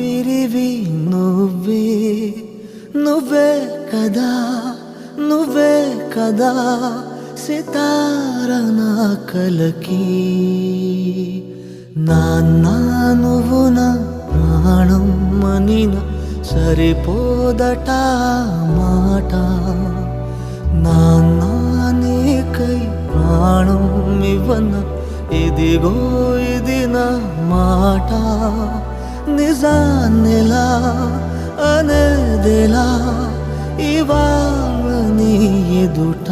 ఊపిరివి నువ్వే నువ్వే కదా నువ్వే కదా సితార నా కలకి నాన్న నువ్వు నా ప్రాణం మనిన సరిపోదట మాట నాన్న నీకై ప్రాణం ఇవ్వన ఇదిగో ఇది నా మాట నిజాన్నిలా అనేదిలా ఇవాళ నీ ఎదుట